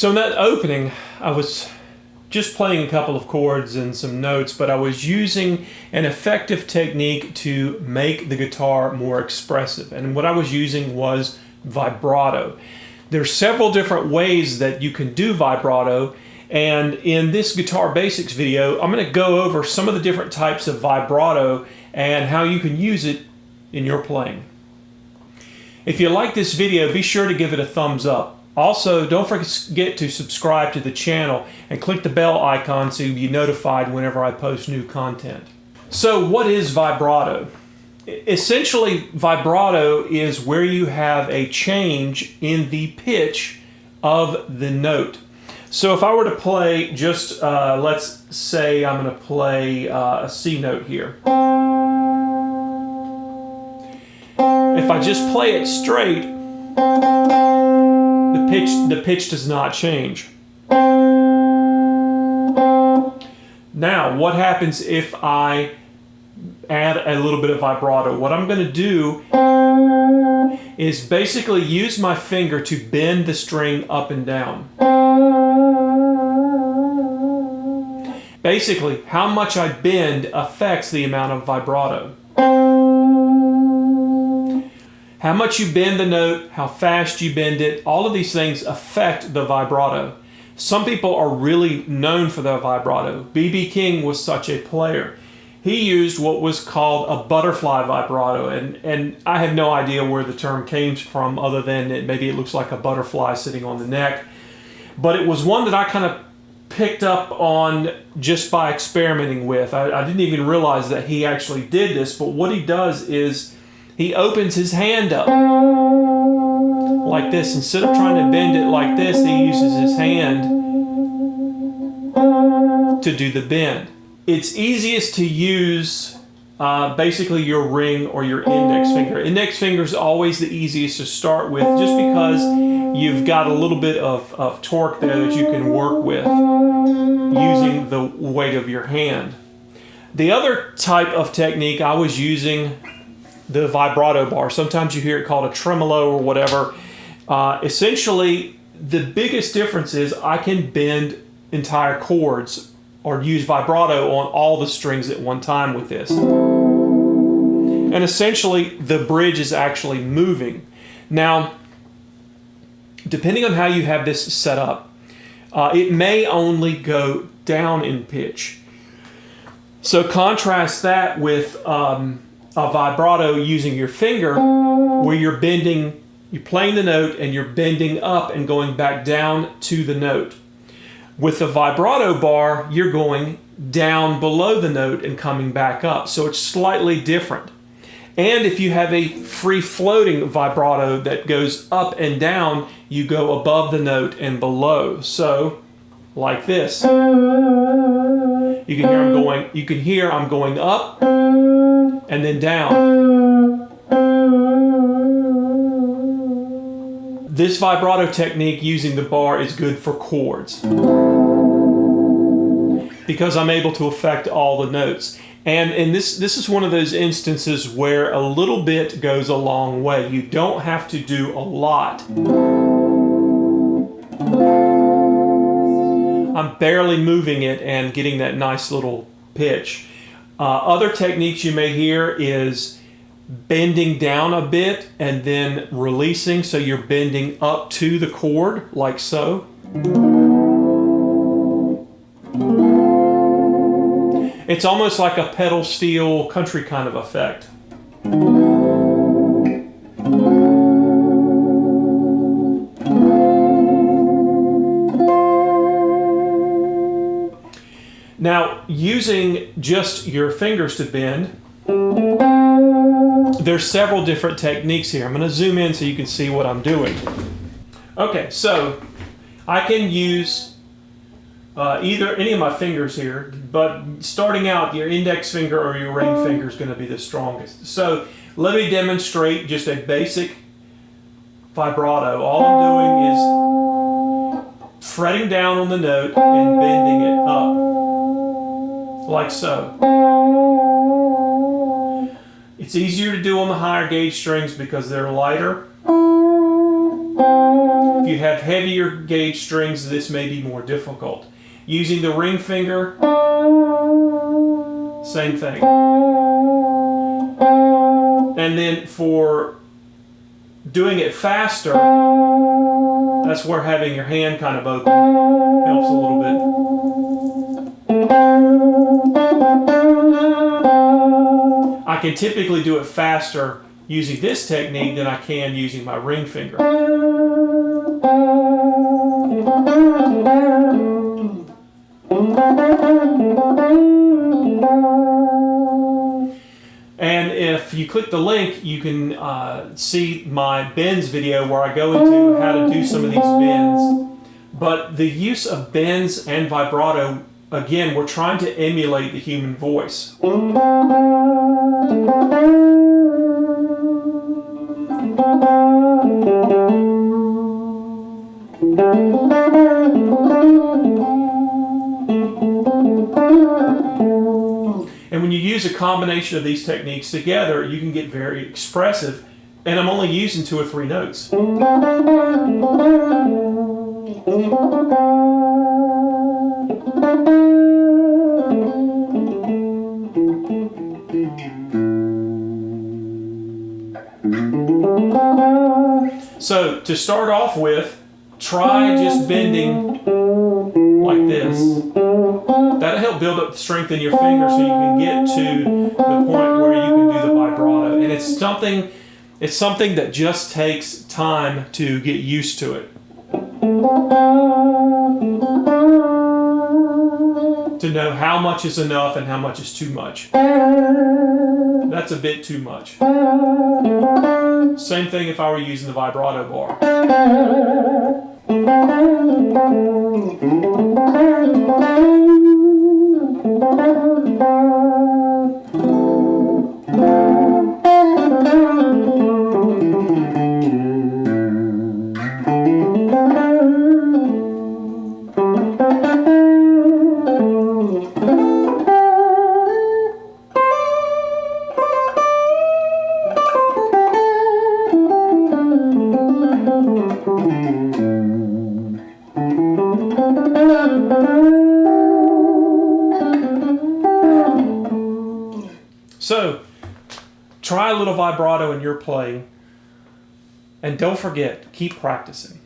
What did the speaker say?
So in that opening, I was just playing a couple of chords and some notes, but I was using an effective technique to make the guitar more expressive. And what I was using was vibrato. There's several different ways that you can do vibrato, and in this Guitar Basics video, I'm going to go over some of the different types of vibrato and how you can use it in your playing. If you like this video, be sure to give it a thumbs up. Also, don't forget to subscribe to the channel and click the bell icon so you'll be notified whenever I post new content. So what is vibrato? Essentially, vibrato is where you have a change in the pitch of the note. So if I were to play just, let's say I'm going to play a C note here. If I just play it straight, the pitch does not change. Now, what happens if I add a little bit of vibrato? What I'm going to do is basically use my finger to bend the string up and down. Basically, how much I bend affects the amount of vibrato. How much you bend the note, how fast you bend it, all of these things affect the vibrato. Some people are really known for their vibrato. B.B. King was such a player. He used what was called a butterfly vibrato, and I have no idea where the term came from other than maybe it looks like a butterfly sitting on the neck. But it was one that I kind of picked up on just by experimenting with. I didn't even realize that he actually did this, but what he does is he opens his hand up like this. Instead of trying to bend it like this, he uses his hand to do the bend. It's easiest to use basically your ring or your index finger. Index finger is always the easiest to start with just because you've got a little bit of torque there that you can work with using the weight of your hand. The other type of technique I was using, the vibrato bar. Sometimes you hear it called a tremolo or whatever. Essentially, the biggest difference is I can bend entire chords or use vibrato on all the strings at one time with this. And essentially, the bridge is actually moving. Now, depending on how you have this set up, it may only go down in pitch. So contrast that with a vibrato using your finger, where you're playing the note and you're bending up and going back down to the note. With the vibrato bar, you're going down below the note and coming back up. So it's slightly different. And if you have a free-floating vibrato that goes up and down, you go above the note and below. So, like this. You can hear I'm going up and then down. This vibrato technique using the bar is good for chords because I'm able to affect all the notes. And this is one of those instances where a little bit goes a long way. You don't have to do a lot. I'm barely moving it and getting that nice little pitch. Other techniques you may hear is bending down a bit and then releasing, so you're bending up to the chord like so. It's almost like a pedal steel country kind of effect. Now, using just your fingers to bend, there's several different techniques here. I'm going to zoom in so you can see what I'm doing. Okay, so I can use any of my fingers here, but starting out, your index finger or your ring finger is going to be the strongest. So let me demonstrate just a basic vibrato. All I'm doing is fretting down on the note and bending it up, like so. It's easier to do on the higher gauge strings because they're lighter. If you have heavier gauge strings, this may be more difficult. Using the ring finger, same thing. And then for doing it faster, that's where having your hand kind of open helps a little bit. I can typically do it faster using this technique than I can using my ring finger. And if you click the link, you can see my bends video where I go into how to do some of these bends. But the use of bends and vibrato, again, we're trying to emulate the human voice. And when you use a combination of these techniques together, you can get very expressive. And I'm only using 2 or 3 notes. So to start off with, try just bending like this. That'll help build up the strength in your finger so you can get to the point where you can do the vibrato. And it's something that just takes time to get used to it. To know how much is enough and how much is too much. That's a bit too much. Same thing if I were using the vibrato bar. So, try a little vibrato in your playing, and don't forget, keep practicing.